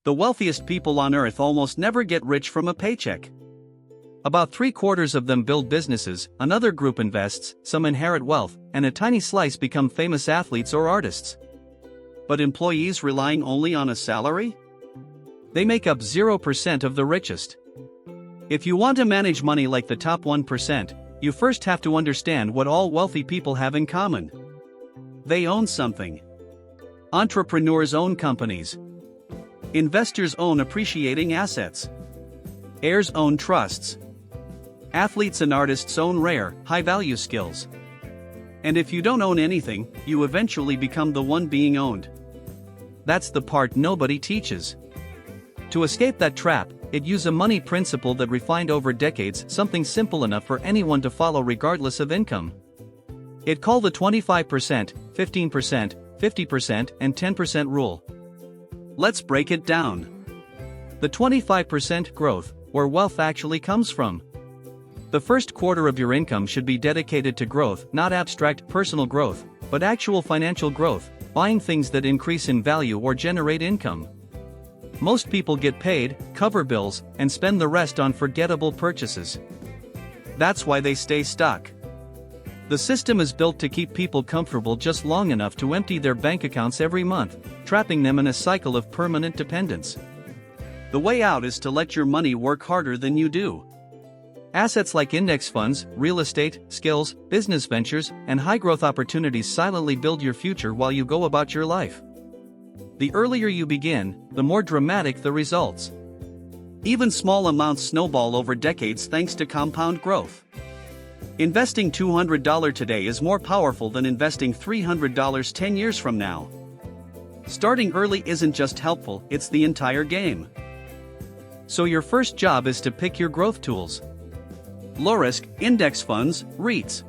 The wealthiest people on earth almost never get rich from a paycheck. About 3/4 of them build businesses, another group invests, some inherit wealth, and a tiny slice become famous athletes or artists. But employees relying only on a salary? They make up 0% of the richest. If you want to manage money like the top 1%, you first have to understand what all wealthy people have in common. They own something. Entrepreneurs own companies. Investors own appreciating assets. Heirs own trusts. Athletes and artists own rare, high-value skills. And if you don't own anything, you eventually become the one being owned. That's the part nobody teaches. To escape that trap, it use a money principle that refined over decades, something simple enough for anyone to follow regardless of income. It called the 25%, 15%, 50%, and 10% rule. Let's break it down. The 25% growth, where wealth actually comes from. The first quarter of your income should be dedicated to growth, not abstract personal growth, but actual financial growth, buying things that increase in value or generate income. Most people get paid, cover bills, and spend the rest on forgettable purchases. That's why they stay stuck. The system is built to keep people comfortable just long enough to empty their bank accounts every month, trapping them in a cycle of permanent dependence. The way out is to let your money work harder than you do. Assets like index funds, real estate, skills, business ventures, and high-growth opportunities silently build your future while you go about your life. The earlier you begin, the more dramatic the results. Even small amounts snowball over decades thanks to compound growth. Investing $200 today is more powerful than investing $300 10 years from now. Starting early isn't just helpful, it's the entire game. So your first job is to pick your growth tools. Low risk, index funds, REITs.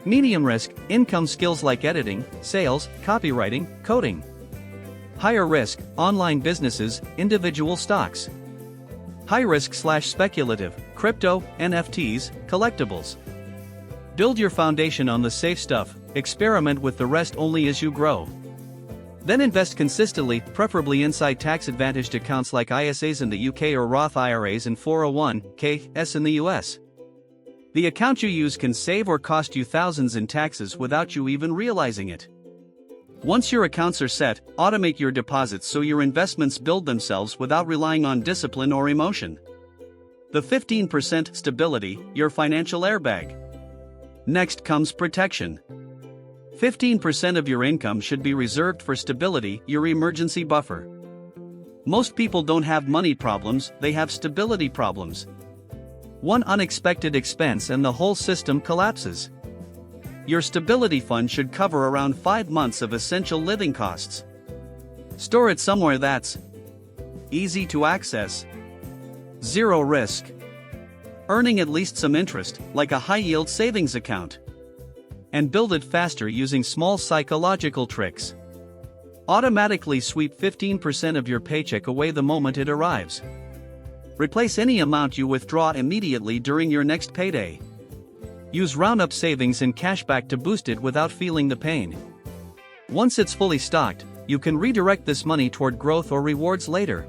Medium risk, income skills like editing, sales, copywriting, coding. Higher risk, online businesses, individual stocks. High risk/speculative, crypto, NFTs, collectibles. Build your foundation on the safe stuff, experiment with the rest only as you grow. Then invest consistently, preferably inside tax-advantaged accounts like ISAs in the UK or Roth IRAs and 401(k)s in the US. The account you use can save or cost you thousands in taxes without you even realizing it. Once your accounts are set, automate your deposits so your investments build themselves without relying on discipline or emotion. The 15% stability, your financial airbag. Next comes protection. 15% of your income should be reserved for stability, your emergency buffer. Most people don't have money problems, they have stability problems. One unexpected expense and the whole system collapses. Your stability fund should cover around 5 months of essential living costs. Store it somewhere that's easy to access. Zero risk. Earning at least some interest, like a high-yield savings account. And build it faster using small psychological tricks. Automatically sweep 15% of your paycheck away the moment it arrives. Replace any amount you withdraw immediately during your next payday. Use round-up savings and cashback to boost it without feeling the pain. Once it's fully stocked, you can redirect this money toward growth or rewards later.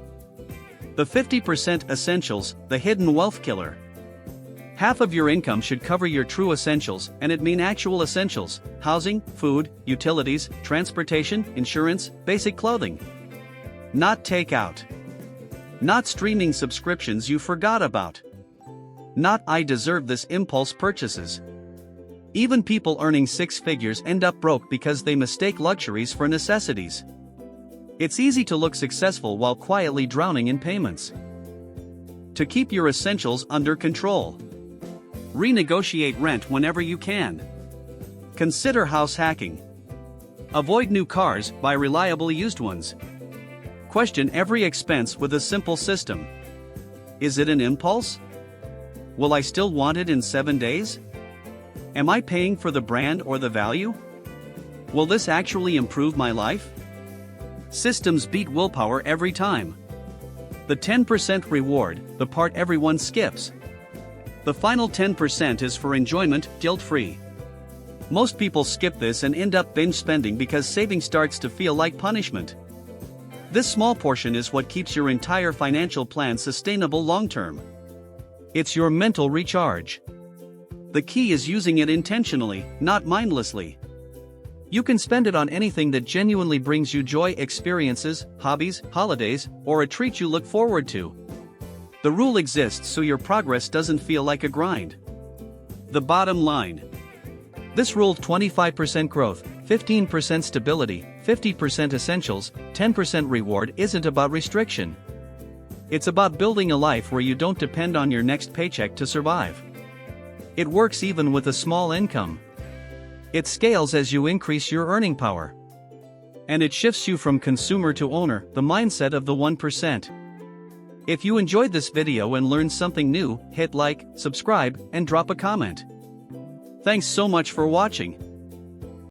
The 50% essentials, the hidden wealth killer. Half of your income should cover your true essentials, and it means actual essentials: housing, food, utilities, transportation, insurance, basic clothing. Not takeout. Not streaming subscriptions you forgot about. Not "I deserve this" impulse purchases. Even people earning 6 figures end up broke because they mistake luxuries for necessities. It's easy to look successful while quietly drowning in payments. To keep your essentials under control. Renegotiate rent whenever you can. Consider house hacking. Avoid new cars, buy reliable used ones. Question every expense with a simple system. Is it an impulse? Will I still want it in 7 days? Am I paying for the brand or the value? Will this actually improve my life? Systems beat willpower every time. The 10% reward, the part everyone skips. The final 10% is for enjoyment, guilt-free. Most people skip this and end up binge spending because saving starts to feel like punishment. This small portion is what keeps your entire financial plan sustainable long-term. It's your mental recharge. The key is using it intentionally, not mindlessly. You can spend it on anything that genuinely brings you joy: experiences, hobbies, holidays, or a treat you look forward to. The rule exists so your progress doesn't feel like a grind. The bottom line. This rule: 25% growth, 15% stability, 50% essentials, 10% reward isn't about restriction. It's about building a life where you don't depend on your next paycheck to survive. It works even with a small income. It scales as you increase your earning power. And it shifts you from consumer to owner, the mindset of the 1%. If you enjoyed this video and learned something new, hit like, subscribe, and drop a comment. Thanks so much for watching.